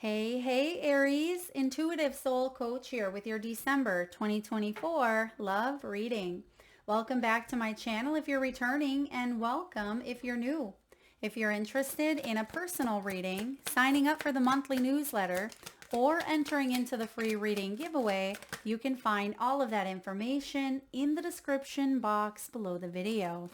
Hey, Aries, intuitive soul coach here with your December 2024 love reading. Welcome back to my channel if you're returning, and welcome if you're new. If you're interested in a personal reading, signing up for the monthly newsletter, or entering into the free reading giveaway, you can find all of that information in the description box below the video.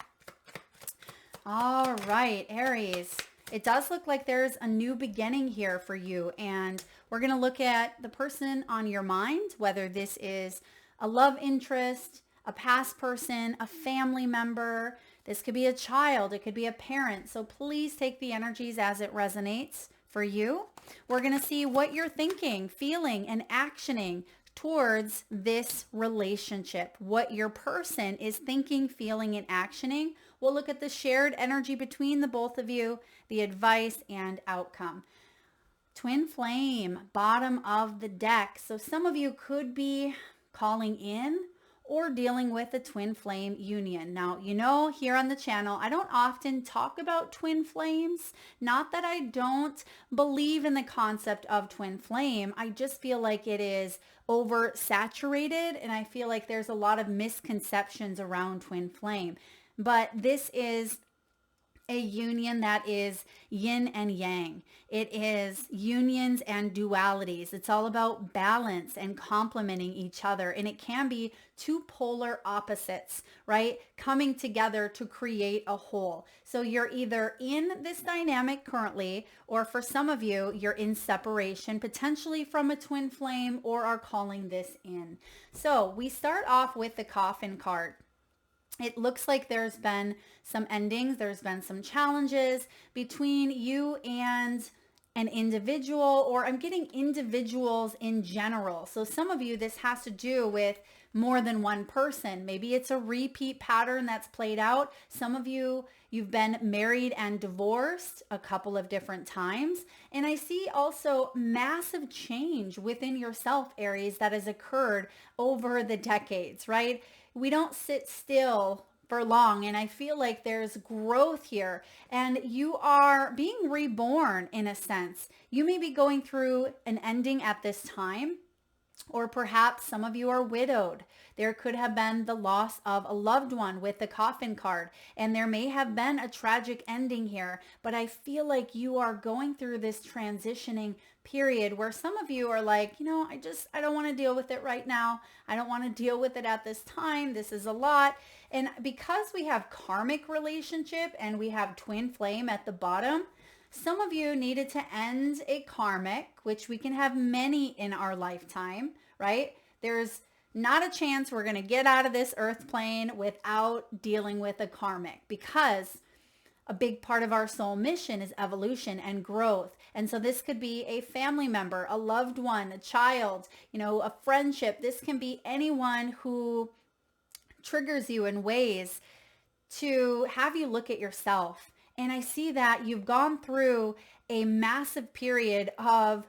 All right, Aries. It does look like there's a new beginning here for you, and we're going to look at the person on your mind, whether this is a love interest, a past person, a family member. This could be a child, it could be a parent. So please take the energies as it resonates for you. We're going to see what you're thinking, feeling, and actioning towards this relationship, what your person is thinking, feeling, and actioning. We'll look at the shared energy between the both of you, the advice and outcome. Twin flame, bottom of the deck. So some of you could be calling in or dealing with a twin flame union. Now, here on the channel, I don't often talk about twin flames. Not that I don't believe in the concept of twin flame. I just feel like it is oversaturated, and I feel like there's a lot of misconceptions around twin flame. But this is a union that is yin and yang. It is unions and dualities. It's all about balance and complementing each other. And it can be two polar opposites, right? Coming together to create a whole. So you're either in this dynamic currently, or for some of you, you're in separation, potentially from a twin flame, or are calling this in. So we start off with the coffin card. It looks like there's been some endings, there's been some challenges between you and an individual, or I'm getting individuals in general. So some of you, this has to do with more than one person. Maybe it's a repeat pattern that's played out. Some of you, you've been married and divorced a couple of different times. And I see also massive change within yourself, Aries, that has occurred over the decades, right? We don't sit still for long, and I feel like there's growth here, and you are being reborn in a sense. You may be going through an ending at this time, or perhaps some of you are widowed. There could have been the loss of a loved one with the coffin card, and there may have been a tragic ending here, but I feel like you are going through this transitioning period where some of you are like, I don't want to deal with it right now. I don't want to deal with it at this time. This is a lot. And because we have karmic relationship and we have twin flame at the bottom, some of you needed to end a karmic, which we can have many in our lifetime, right? There's not a chance we're going to get out of this earth plane without dealing with a karmic, because a big part of our soul mission is evolution and growth. And so this could be a family member, a loved one, a child, a friendship. This can be anyone who triggers you in ways to have you look at yourself. And I see that you've gone through a massive period of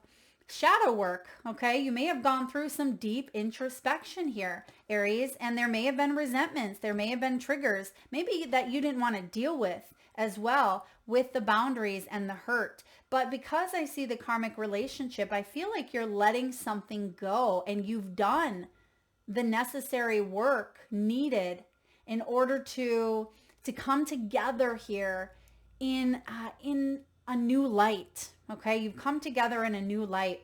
shadow work, okay? You may have gone through some deep introspection here, Aries, and there may have been resentments. There may have been triggers, maybe that you didn't want to deal with as well, with the boundaries and the hurt. But because I see the karmic relationship, I feel like you're letting something go, and you've done the necessary work needed in order to come together here in a new light. Okay, you've come together in a new light.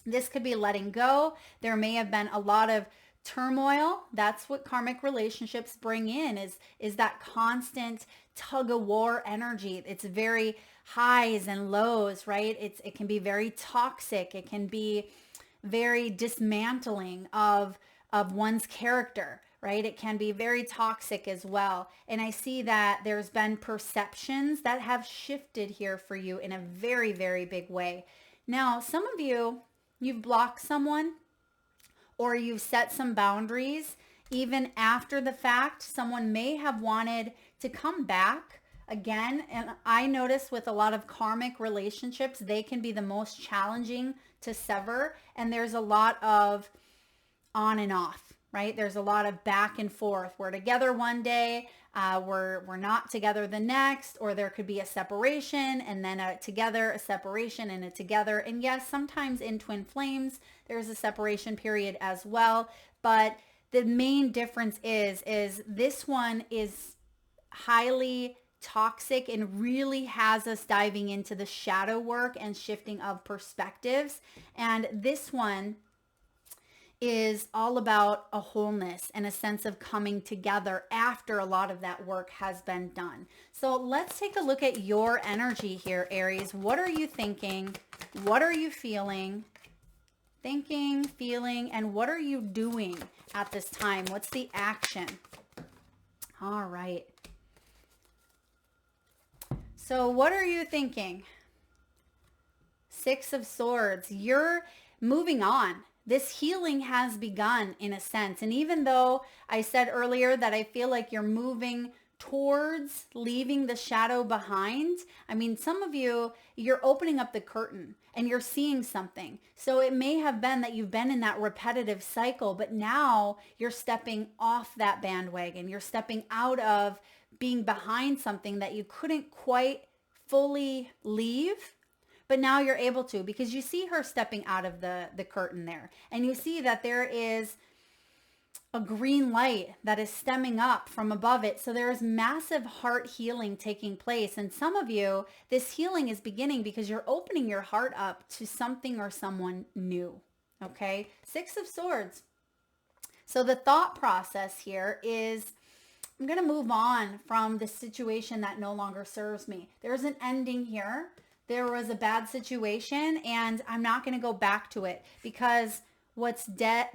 This could be letting go. There may have been a lot of turmoil. That's what karmic relationships bring in, is that constant tug of war energy. It's very highs and lows, right? It can be very toxic. It can be very dismantling of one's character, right? It can be very toxic as well. And I see that there's been perceptions that have shifted here for you in a very, very big way. Now, some of you, you've blocked someone, or you've set some boundaries. Even after the fact, someone may have wanted to come back again. And I notice with a lot of karmic relationships, they can be the most challenging to sever. And there's a lot of on and off, right? There's a lot of back and forth. We're together one day, we're not together the next, or there could be a separation and then a together, a separation and a together. And yes, sometimes in twin flames, there's a separation period as well. But the main difference is this one is highly toxic and really has us diving into the shadow work and shifting of perspectives. And this one is all about a wholeness and a sense of coming together after a lot of that work has been done. So let's take a look at your energy here, Aries. What are you thinking? What are you feeling? Thinking, feeling, and what are you doing at this time? What's the action? All right. So what are you thinking? Six of Swords. You're moving on. This healing has begun in a sense. And even though I said earlier that I feel like you're moving towards leaving the shadow behind, I mean, some of you, you're opening up the curtain and you're seeing something. So it may have been that you've been in that repetitive cycle, but now you're stepping off that bandwagon. You're stepping out of being behind something that you couldn't quite fully leave. But now you're able to, because you see her stepping out of the curtain there. And you see that there is a green light that is stemming up from above it. So there is massive heart healing taking place. And some of you, this healing is beginning because you're opening your heart up to something or someone new. Okay? Six of Swords. So the thought process here is, I'm going to move on from the situation that no longer serves me. There's an ending here. There was a bad situation and I'm not going to go back to it, because what's dead.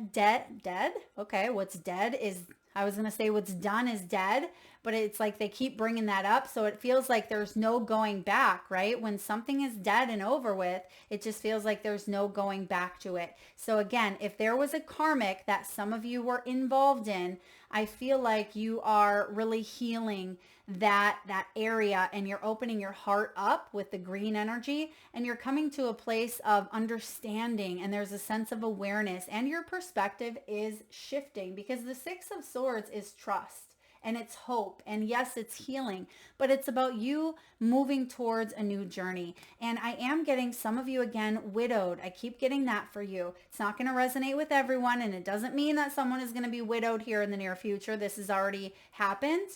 Okay. What's dead is, I was going to say what's done is dead, but it's like they keep bringing that up. So it feels like there's no going back, right? When something is dead and over with, it just feels like there's no going back to it. So again, if there was a karmic that some of you were involved in, I feel like you are really healing that area, and you're opening your heart up with the green energy, and you're coming to a place of understanding, and there's a sense of awareness, and your perspective is shifting, because the Six of Swords is trust and it's hope, and yes, it's healing, but it's about you moving towards a new journey. And I am getting some of you again widowed. I keep getting that for you. It's not going to resonate with everyone, and it doesn't mean that someone is going to be widowed here in the near future. This has already happened.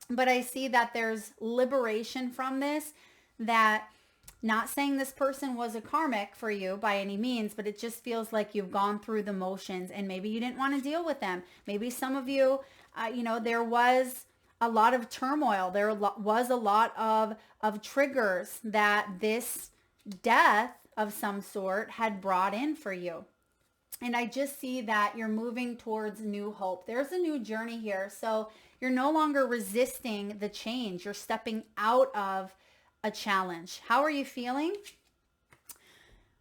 But I see that there's liberation from this, that not saying this person was a karmic for you by any means, but it just feels like you've gone through the motions and maybe you didn't want to deal with them. Maybe some of you, there was a lot of turmoil. There was a lot of triggers that this death of some sort had brought in for you. And I just see that you're moving towards new hope. There's a new journey here. So you're no longer resisting the change. You're stepping out of a challenge. How are you feeling?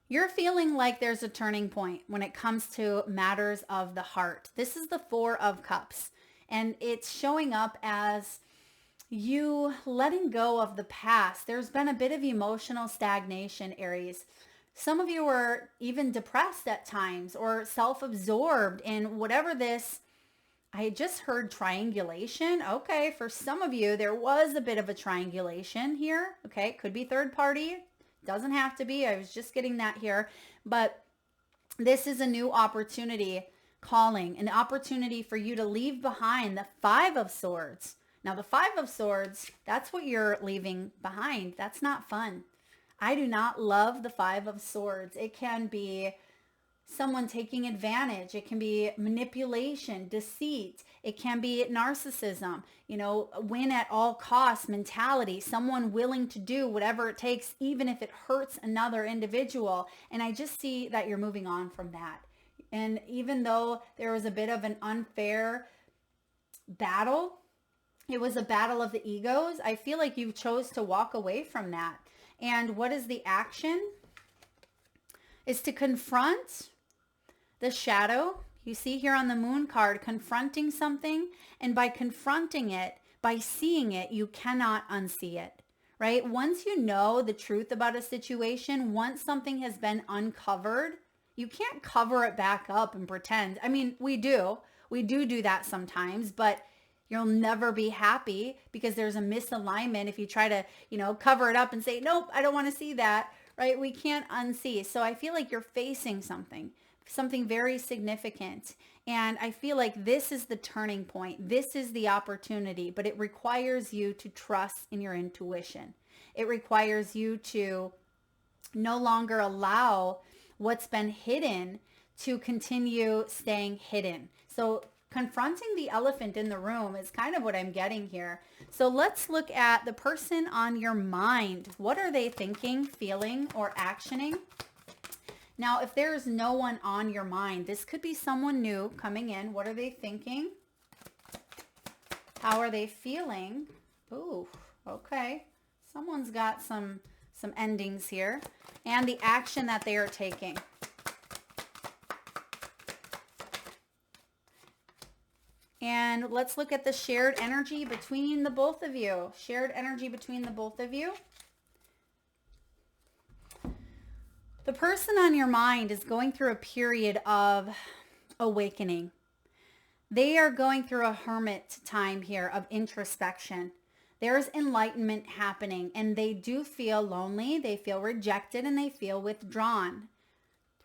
You're feeling like there's a turning point when it comes to matters of the heart. This is the Four of Cups, and it's showing up as you letting go of the past. There's been a bit of emotional stagnation, Aries. Some of you were even depressed at times or self-absorbed in whatever this, I just heard triangulation. Okay, for some of you, there was a bit of a triangulation here. Okay, it could be third party. Doesn't have to be. I was just getting that here. But this is a new opportunity calling, an opportunity for you to leave behind the Five of Swords. Now, the Five of Swords, that's what you're leaving behind. That's not fun. I do not love the Five of Swords. It can be someone taking advantage. It can be manipulation, deceit. It can be narcissism, win at all costs mentality, someone willing to do whatever it takes, even if it hurts another individual. And I just see that you're moving on from that. And even though there was a bit of an unfair battle, it was a battle of the egos, I feel like you chose to walk away from that. And what is the action? Is to confront the shadow. You see here on the Moon card, confronting something. And by confronting it, by seeing it, you cannot unsee it, right? Once you know the truth about a situation, once something has been uncovered, you can't cover it back up and pretend. I mean, we do that sometimes, but You'll never be happy because there's a misalignment if you try to, cover it up and say, nope, I don't want to see that, right? We can't unsee. So I feel like you're facing something very significant. And I feel like this is the turning point. This is the opportunity, but it requires you to trust in your intuition. It requires you to no longer allow what's been hidden to continue staying hidden. So confronting the elephant in the room is kind of what I'm getting here. So let's look at the person on your mind. What are they thinking, feeling, or actioning? Now, if there's no one on your mind, this could be someone new coming in. What are they thinking? How are they feeling? Ooh, okay. Someone's got some endings here. And the action that they are taking. And let's look at the shared energy between the both of you. Shared energy between the both of you. The person on your mind is going through a period of awakening. They are going through a hermit time here of introspection. There's enlightenment happening, and they do feel lonely, they feel rejected, and they feel withdrawn.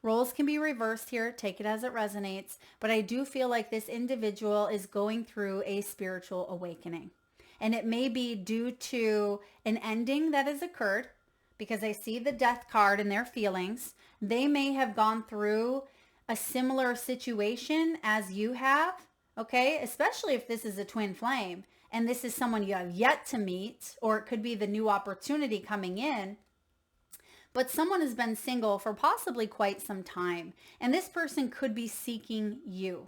Roles can be reversed here. Take it as it resonates. But I do feel like this individual is going through a spiritual awakening. And it may be due to an ending that has occurred, because I see the death card in their feelings. They may have gone through a similar situation as you have, okay? Especially if this is a twin flame and this is someone you have yet to meet, or it could be the new opportunity coming in. But someone has been single for possibly quite some time, and this person could be seeking you,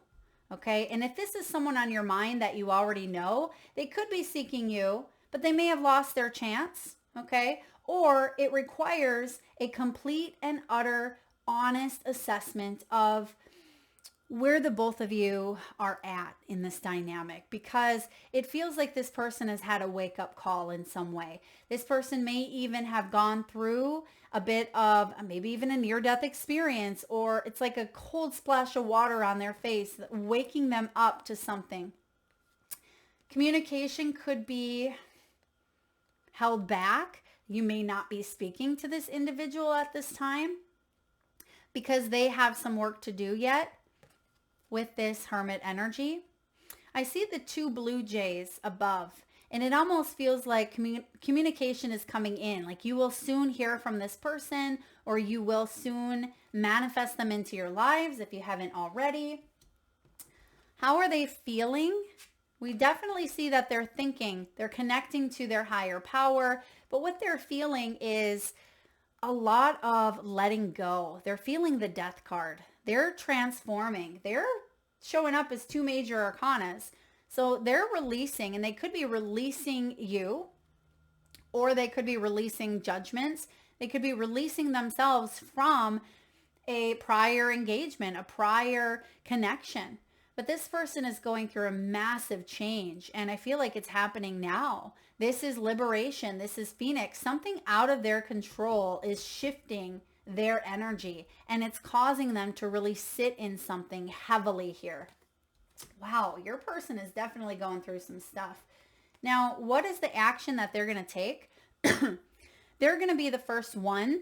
okay? And if this is someone on your mind that you already know, they could be seeking you, but they may have lost their chance, okay? Or it requires a complete and utter honest assessment of where the both of you are at in this dynamic, because it feels like this person has had a wake-up call in some way. This person may even have gone through a bit of maybe even a near-death experience, or it's like a cold splash of water on their face, waking them up to something. Communication could be held back. You may not be speaking to this individual at this time because they have some work to do yet with this hermit energy. I see the two blue jays above, and it almost feels like communication is coming in. Like you will soon hear from this person, or you will soon manifest them into your lives if you haven't already. How are they feeling? We definitely see that they're thinking, they're connecting to their higher power, but what they're feeling is a lot of letting go. They're feeling the death card. They're transforming. They're showing up as two major arcanas. So they're releasing, and they could be releasing you, or they could be releasing judgments. They could be releasing themselves from a prior engagement, a prior connection. But this person is going through a massive change, and I feel like it's happening now. This is liberation. This is Phoenix. Something out of their control is shifting their energy, and it's causing them to really sit in something heavily here. Wow, your person is definitely going through some stuff. Now, what is the action that they're going to take? They're going to be the first one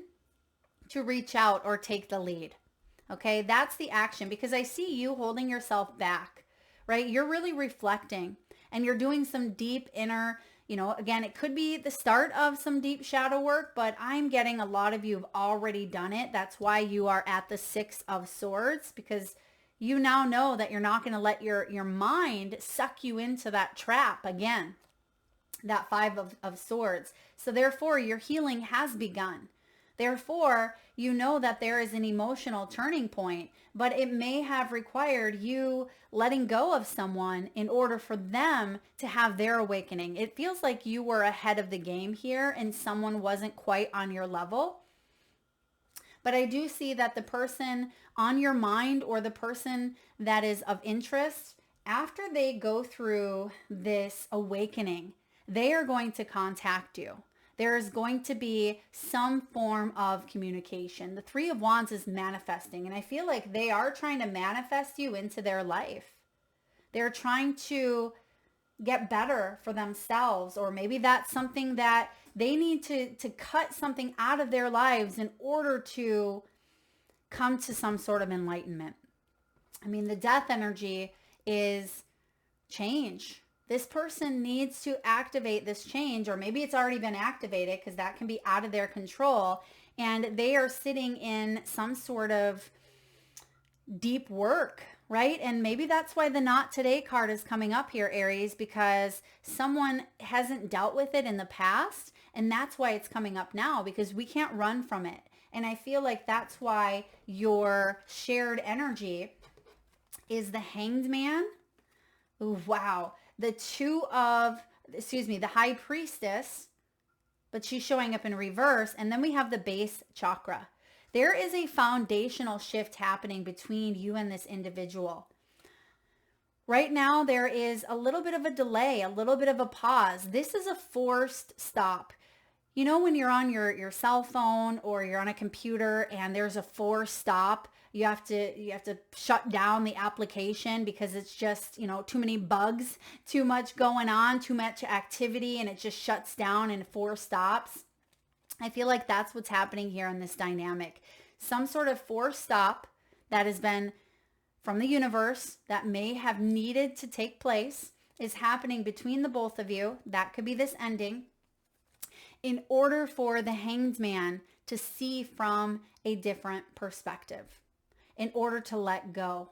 to reach out or take the lead. Okay, that's the action, because I see you holding yourself back, right? You're really reflecting, and you're doing some deep inner, again, it could be the start of some deep shadow work, but I'm getting a lot of you have already done it. That's why you are at the 6 of Swords, because you now know that you're not going to let your mind suck you into that trap again, that 5 of Swords. So therefore, your healing has begun. Therefore, you know that there is an emotional turning point, but it may have required you letting go of someone in order for them to have their awakening. It feels like you were ahead of the game here and someone wasn't quite on your level. But I do see that the person on your mind, or the person that is of interest, after they go through this awakening, they are going to contact you. There is going to be some form of communication. The 3 of Wands is manifesting, and I feel like they are trying to manifest you into their life. They're trying to get better for themselves, or maybe that's something that they need to cut something out of their lives in order to come to some sort of enlightenment. I mean, the death energy is change. This person needs to activate this change, or maybe it's already been activated because that can be out of their control. And they are sitting in some sort of deep work, right? And maybe that's why the Not Today card is coming up here, Aries, because someone hasn't dealt with it in the past. And that's why it's coming up now, because we can't run from it. And I feel like that's why your shared energy is the Hanged Man. Ooh, wow. The High Priestess, but she's showing up in reverse. And then we have the base chakra. There is a foundational shift happening between you and this individual. Right now, there is a little bit of a delay, a little bit of a pause. This is a forced stop. You know, when you're on your cell phone or you're on a computer and there's a forced stop, you have to shut down the application because it's just, too many bugs, too much going on, too much activity, and it just shuts down and forced stops. I feel like that's what's happening here in this dynamic. Some sort of forced stop that has been from the universe that may have needed to take place is happening between the both of you. That could be this ending, in order for the Hanged Man to see from a different perspective, in order to let go,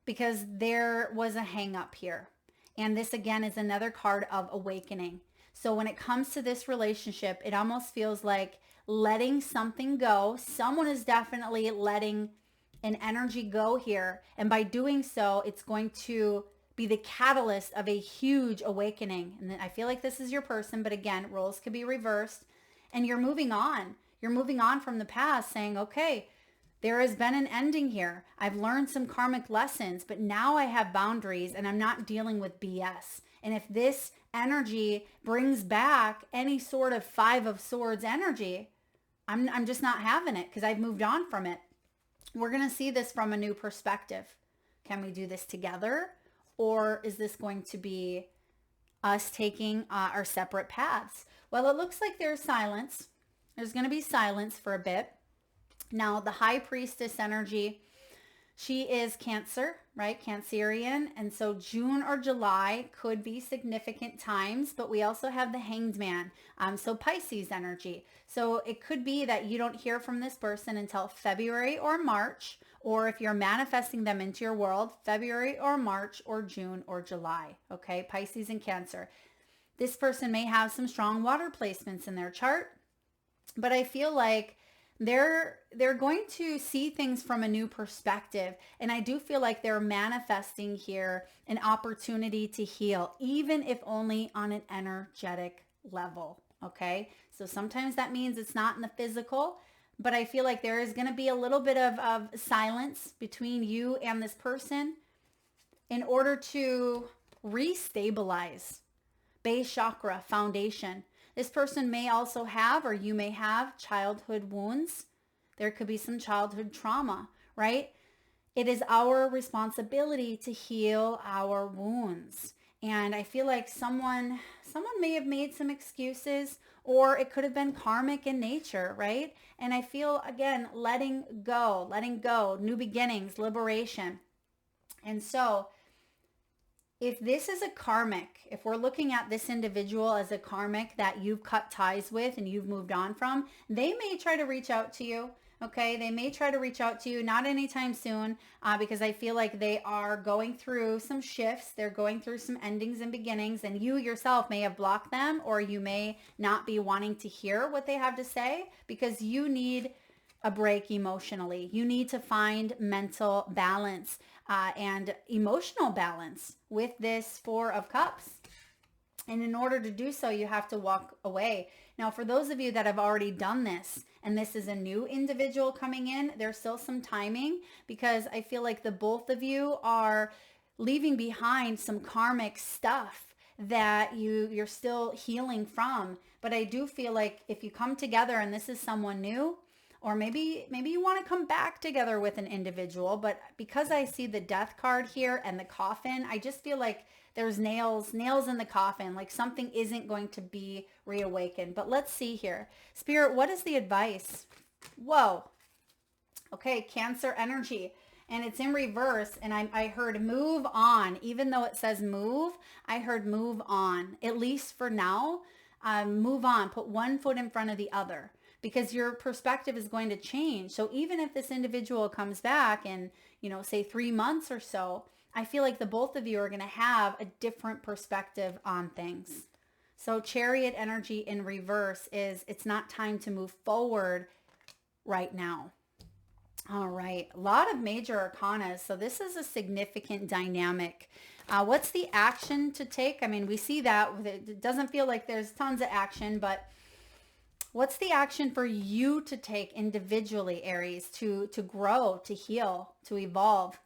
because there was a hang up here. And this again is another card of awakening. So when it comes to this relationship, it almost feels like letting something go. Someone is definitely letting an energy go here. And by doing so, it's going to be the catalyst of a huge awakening. And I feel like this is your person, but again, roles could be reversed. And you're moving on. You're moving on from the past, saying, okay, there has been an ending here. I've learned some karmic lessons, but now I have boundaries and I'm not dealing with BS. And if this energy brings back any sort of Five of Swords energy, I'm just not having it because I've moved on from it. We're going to see this from a new perspective. Can we do this together? Or is this going to be us taking our separate paths? Well, it looks like there's silence. There's going to be silence for a bit. Now, the High Priestess energy, she is Cancer, right? Cancerian. And so June or July could be significant times, but we also have the Hanged Man. So Pisces energy. So it could be that you don't hear from this person until February or March, or if you're manifesting them into your world, February or March or June or July. Okay, Pisces and Cancer. This person may have some strong water placements in their chart, but I feel like they're going to see things from a new perspective. And I do feel like they're manifesting here an opportunity to heal, even if only on an energetic level. Okay. So sometimes that means it's not in the physical, but I feel like there is going to be a little bit of silence between you and this person in order to restabilize base chakra foundation. This person may also have, or you may have, childhood wounds. There could be some childhood trauma, right? It is our responsibility to heal our wounds. And I feel like someone may have made some excuses, or it could have been karmic in nature, right? And I feel, again, letting go, new beginnings, liberation. And so if this is a karmic, if we're looking at this individual as a karmic that you've cut ties with and you've moved on from, they may try to reach out to you. Okay, they may try to reach out to you, not anytime soon, because I feel like they are going through some shifts. They're going through some endings and beginnings, and you yourself may have blocked them, or you may not be wanting to hear what they have to say because you need a break emotionally. You need to find mental balance and emotional balance with this Four of Cups. And in order to do so, you have to walk away. Now, for those of you that have already done this, and this is a new individual coming in, there's still some timing, because I feel like the both of you are leaving behind some karmic stuff that you're still healing from. But I do feel like if you come together and this is someone new, or maybe you want to come back together with an individual, but because I see the death card here and the coffin, I just feel like there's nails in the coffin, like something isn't going to be reawakened. But let's see here. Spirit, what is the advice? Whoa. Okay, Cancer energy. And it's in reverse. And I heard move on. Even though it says move, I heard move on. At least for now, move on. Put one foot in front of the other, because your perspective is going to change. So even if this individual comes back in, say 3 months or so, I feel like the both of you are going to have a different perspective on things. So Chariot energy in reverse is it's not time to move forward right now. All right, a lot of major arcana. So this is a significant dynamic. What's the action to take? I mean, we see that it doesn't feel like there's tons of action, but what's the action for you to take individually, Aries, to grow, to heal, to evolve?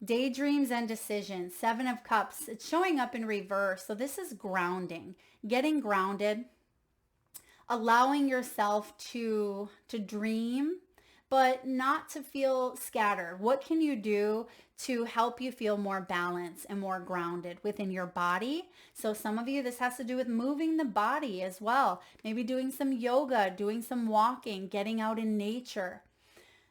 Daydreams and decisions. 7 of Cups. It's showing up in reverse. So this is grounding, getting grounded, allowing yourself to dream, but not to feel scattered. What can you do to help you feel more balanced and more grounded within your body? So some of you, this has to do with moving the body as well. Maybe doing some yoga, doing some walking, getting out in nature.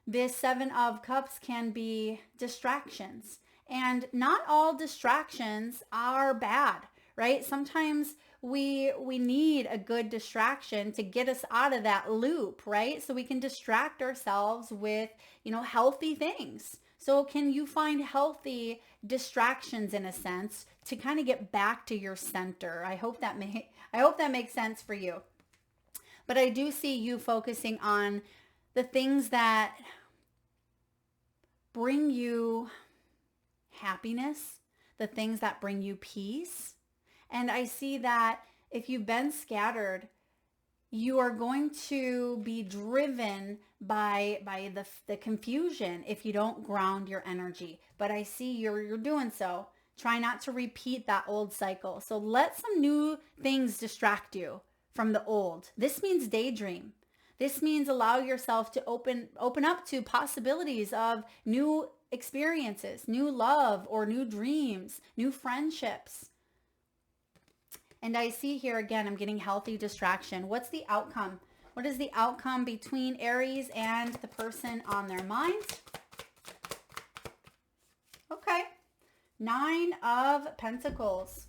This 7 of Cups can be distractions. And not all distractions are bad, right? Sometimes we need a good distraction to get us out of that loop, right? So we can distract ourselves with, healthy things. So can you find healthy distractions in a sense to kind of get back to your center? I hope that makes sense for you. But I do see you focusing on the things that bring you happiness, the things that bring you peace. And I see that if you've been scattered, you are going to be driven by the confusion if you don't ground your energy. But I see you're doing so. Try not to repeat that old cycle. So let some new things distract you from the old. This means daydream. This means allow yourself to open up to possibilities of new experiences, new love or new dreams, new friendships. And I see here again, I'm getting healthy distraction. What's the outcome? What is the outcome between Aries and the person on their mind? Okay. 9 of Pentacles.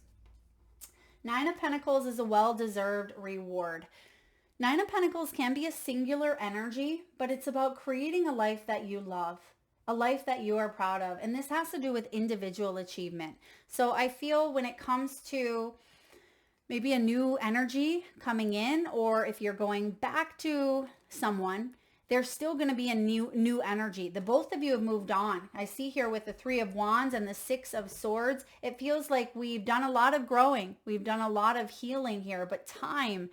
9 of Pentacles is a well-deserved reward. 9 of Pentacles can be a singular energy, but it's about creating a life that you love, a life that you are proud of. And this has to do with individual achievement. So I feel when it comes to maybe a new energy coming in, or if you're going back to someone, there's still going to be a new energy. The both of you have moved on. I see here with the 3 of Wands and the 6 of Swords, it feels like we've done a lot of growing. We've done a lot of healing here, but time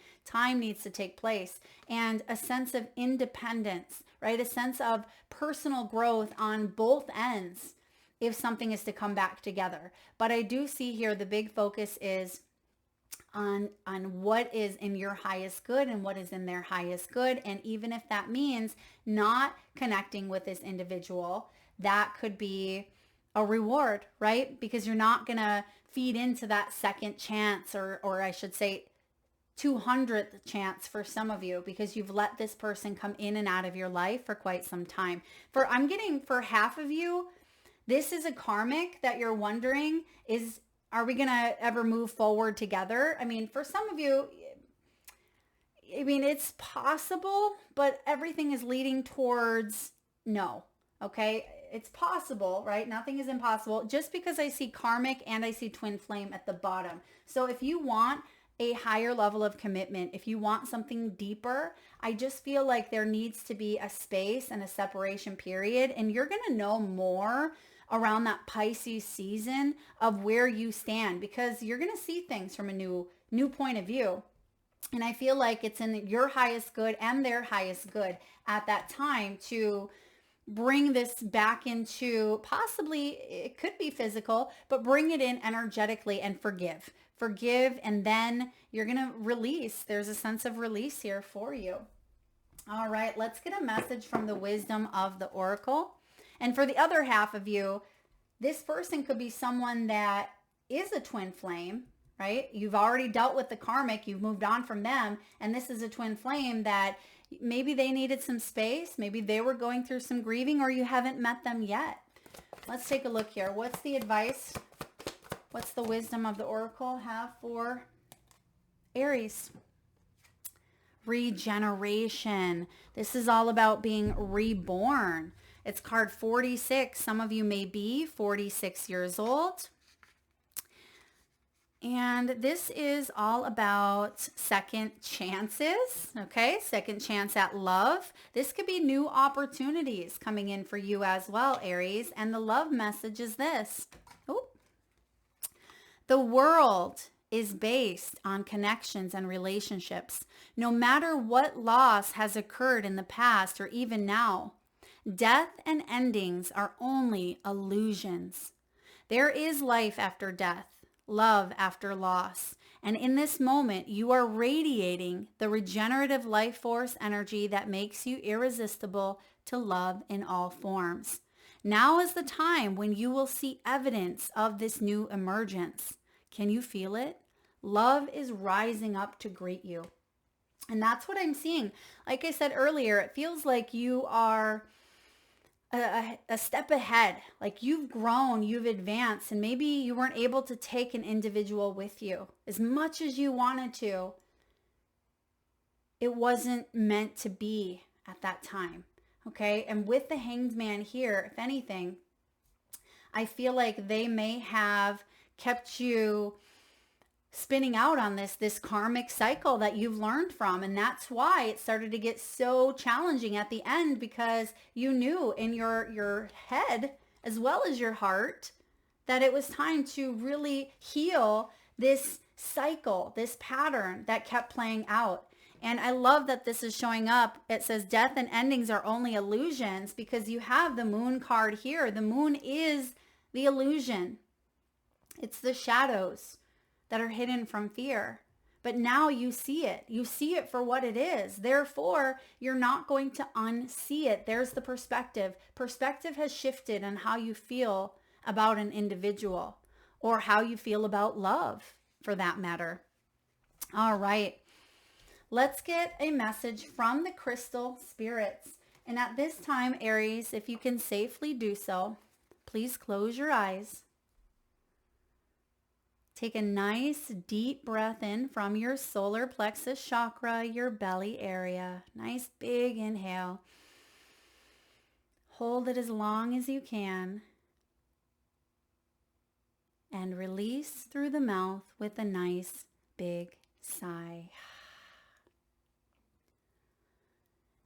needs to take place, and a sense of independence, right? A sense of personal growth on both ends if something is to come back together. But I do see here the big focus is on what is in your highest good and what is in their highest good. And even if that means not connecting with this individual, that could be a reward, right? Because you're not going to feed into that second chance, or I should say 200th chance for some of you, because you've let this person come in and out of your life for quite some time. I'm getting for half of you, this is a karmic that you're wondering are we going to ever move forward together? I mean, for some of you, it's possible, but everything is leading towards no. Okay. It's possible, right? Nothing is impossible, just because I see karmic and I see twin flame at the bottom. So if you want a higher level of commitment, if you want something deeper, I just feel like there needs to be a space and a separation period, and you're going to know more around that Pisces season of where you stand, because you're going to see things from a new point of view. And I feel like it's in your highest good and their highest good at that time to bring this back into, possibly it could be physical, but bring it in energetically and forgive, and then you're going to release. There's a sense of release here for you. All right, let's get a message from the wisdom of the oracle. And for the other half of you, this person could be someone that is a twin flame, right? You've already dealt with the karmic, you've moved on from them, and this is a twin flame that maybe they needed some space, maybe they were going through some grieving, or you haven't met them yet. Let's take a look here. What's the advice? What's the wisdom of the oracle have for Aries? Regeneration. This is all about being reborn. It's card 46. Some of you may be 46 years old. And this is all about second chances, okay? Second chance at love. This could be new opportunities coming in for you as well, Aries. And the love message is this. Ooh. The world is based on connections and relationships. No matter what loss has occurred in the past or even now, death and endings are only illusions. There is life after death, love after loss. And in this moment, you are radiating the regenerative life force energy that makes you irresistible to love in all forms. Now is the time when you will see evidence of this new emergence. Can you feel it? Love is rising up to greet you. And that's what I'm seeing. Like I said earlier, it feels like you are a step ahead. Like you've grown, you've advanced, and maybe you weren't able to take an individual with you as much as you wanted to. It wasn't meant to be at that time. Okay. And with the Hanged Man here, if anything, I feel like they may have kept you spinning out on this karmic cycle that you've learned from. And that's why it started to get so challenging at the end, because you knew in your head as well as your heart that it was time to really heal this cycle, this pattern that kept playing out. And I love that this is showing up. It says death and endings are only illusions, because you have the moon card here. The moon is the illusion. It's the shadows that are hidden from fear. But now you see it. You see it for what it is. Therefore, you're not going to unsee it. There's the perspective. Perspective has shifted on how you feel about an individual, or how you feel about love, for that matter. All right. Let's get a message from the crystal spirits. And at this time, Aries, if you can safely do so, please close your eyes. Take a nice deep breath in from your solar plexus chakra, your belly area. Nice big inhale. Hold it as long as you can. And release through the mouth with a nice big sigh.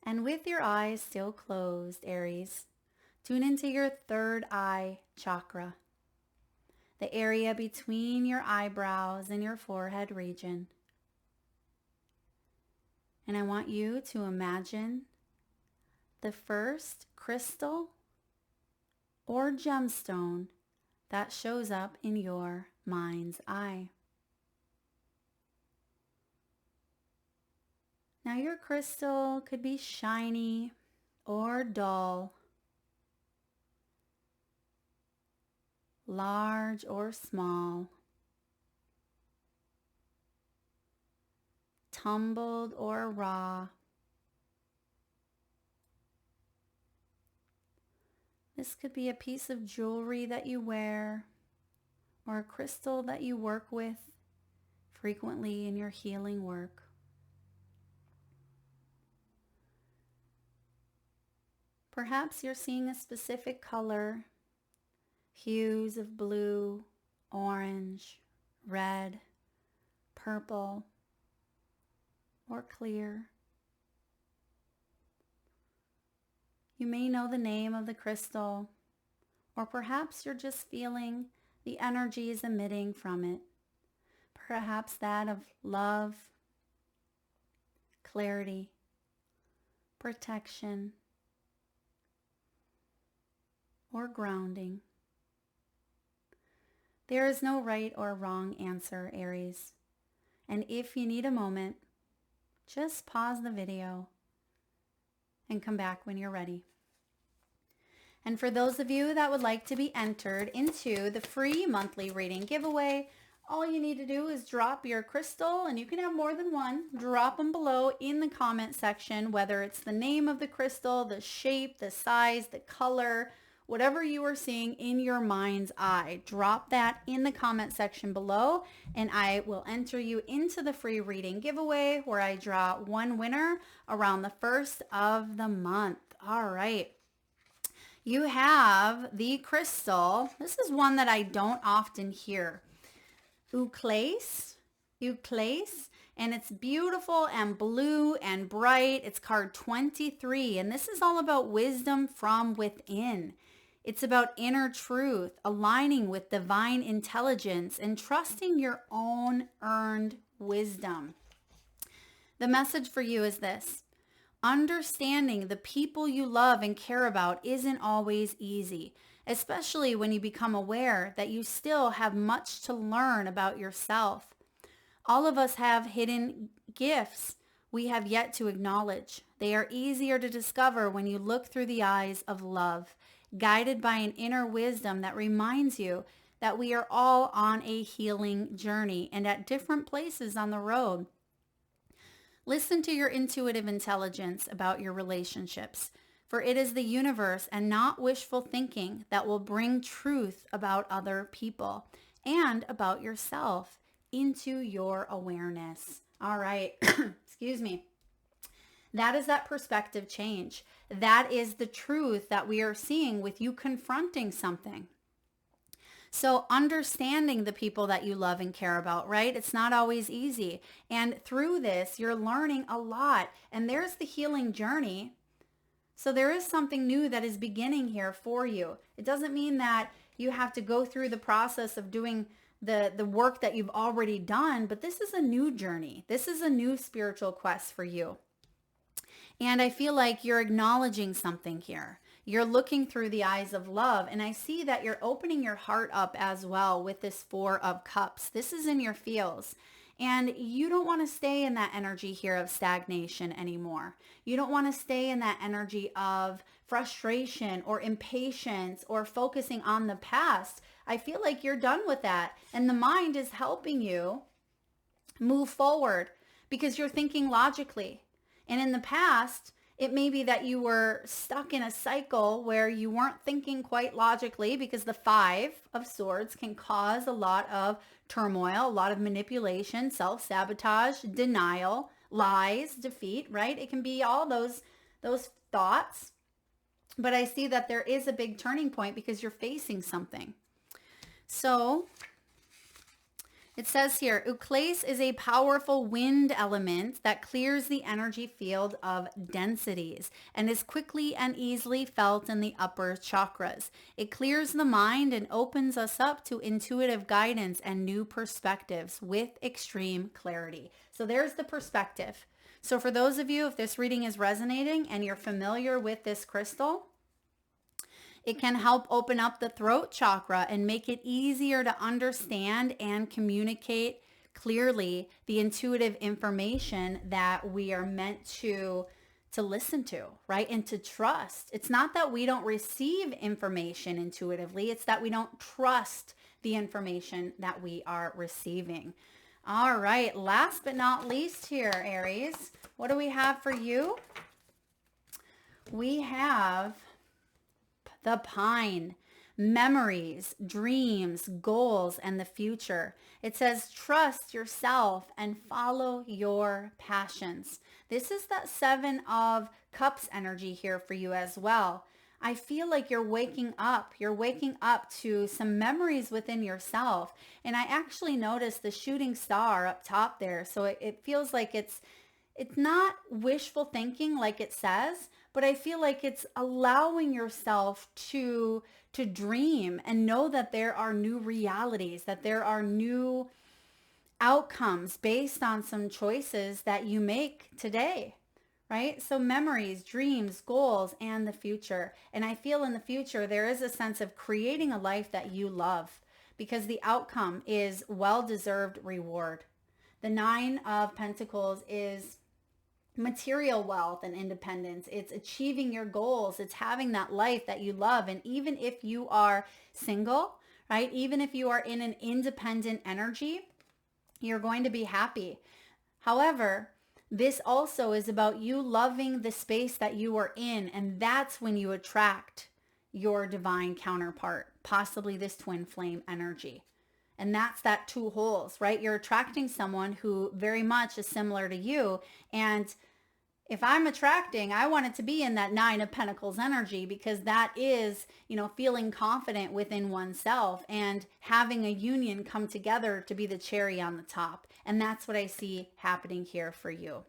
And with your eyes still closed, Aries, tune into your third eye chakra, the area between your eyebrows and your forehead region. And I want you to imagine the first crystal or gemstone that shows up in your mind's eye. Now your crystal could be shiny or dull, large or small, tumbled or raw. This could be a piece of jewelry that you wear, or a crystal that you work with frequently in your healing work. Perhaps you're seeing a specific color, hues of blue, orange, red, purple, or clear. You may know the name of the crystal, or perhaps you're just feeling the energies emitting from it. Perhaps that of love, clarity, protection, or grounding. There is no right or wrong answer, Aries. And if you need a moment, just pause the video and come back when you're ready. And for those of you that would like to be entered into the free monthly reading giveaway, all you need to do is drop your crystal, and you can have more than one. Drop them below in the comment section, whether it's the name of the crystal, the shape, the size, the color, whatever you are seeing in your mind's eye. Drop that in the comment section below, and I will enter you into the free reading giveaway where I draw one winner around the 1st of the month. All right. You have the crystal. This is one that I don't often hear. Euclase, and it's beautiful and blue and bright. It's card 23, and this is all about wisdom from within. It's about inner truth, aligning with divine intelligence, and trusting your own earned wisdom. The message for you is this: understanding the people you love and care about isn't always easy, especially when you become aware that you still have much to learn about yourself. All of us have hidden gifts we have yet to acknowledge. They are easier to discover when you look through the eyes of love, guided by an inner wisdom that reminds you that we are all on a healing journey and at different places on the road. Listen to your intuitive intelligence about your relationships, for it is the universe and not wishful thinking that will bring truth about other people and about yourself into your awareness. All right, excuse me. That is that perspective change. That is the truth that we are seeing with you confronting something. So understanding the people that you love and care about, right? It's not always easy. And through this, you're learning a lot. And there's the healing journey. So there is something new that is beginning here for you. It doesn't mean that you have to go through the process of doing the work that you've already done, but this is a new journey. This is a new spiritual quest for you. And I feel like you're acknowledging something here. You're looking through the eyes of love, and I see that you're opening your heart up as well with this 4 of Cups. This is in your feels, and you don't want to stay in that energy here of stagnation anymore. You don't want to stay in that energy of frustration or impatience or focusing on the past. I feel like you're done with that, and the mind is helping you move forward because you're thinking logically. And in the past, it may be that you were stuck in a cycle where you weren't thinking quite logically, because the 5 of Swords can cause a lot of turmoil, a lot of manipulation, self-sabotage, denial, lies, defeat, right? It can be all those thoughts. But I see that there is a big turning point because you're facing something. So it says here, Euclase is a powerful wind element that clears the energy field of densities and is quickly and easily felt in the upper chakras. It clears the mind and opens us up to intuitive guidance and new perspectives with extreme clarity. So there's the perspective. So for those of you, if this reading is resonating and you're familiar with this crystal, it can help open up the throat chakra and make it easier to understand and communicate clearly the intuitive information that we are meant to listen to, right? And to trust. It's not that we don't receive information intuitively. It's that we don't trust the information that we are receiving. All right. Last but not least here, Aries, what do we have for you? We have the Pine, memories, dreams, goals, and the future. It says, trust yourself and follow your passions. This is that 7 of Cups energy here for you as well. I feel like you're waking up. You're waking up to some memories within yourself. And I actually noticed the shooting star up top there. So it feels like it's not wishful thinking like it says, but I feel like it's allowing yourself to dream and know that there are new realities, that there are new outcomes based on some choices that you make today, right? So memories, dreams, goals, and the future. And I feel in the future, there is a sense of creating a life that you love because the outcome is well-deserved reward. The 9 of Pentacles is material wealth and independence. It's achieving your goals. It's having that life that you love. And even if you are single, right? Even if you are in an independent energy, you're going to be happy. However, this also is about you loving the space that you are in. And that's when you attract your divine counterpart, possibly this twin flame energy. And that's that two holes, right? You're attracting someone who very much is similar to you. And if I'm attracting, I want it to be in that Nine of Pentacles energy, because that is, feeling confident within oneself and having a union come together to be the cherry on the top. And that's what I see happening here for you.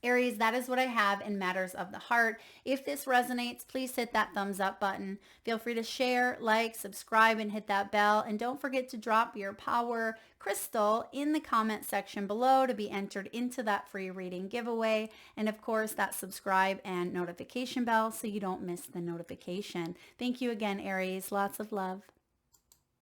Aries, that is what I have in matters of the heart. If this resonates, please hit that thumbs up button. Feel free to share, like, subscribe, and hit that bell. And don't forget to drop your power crystal in the comment section below to be entered into that free reading giveaway. And of course, that subscribe and notification bell so you don't miss the notification. Thank you again, Aries. Lots of love.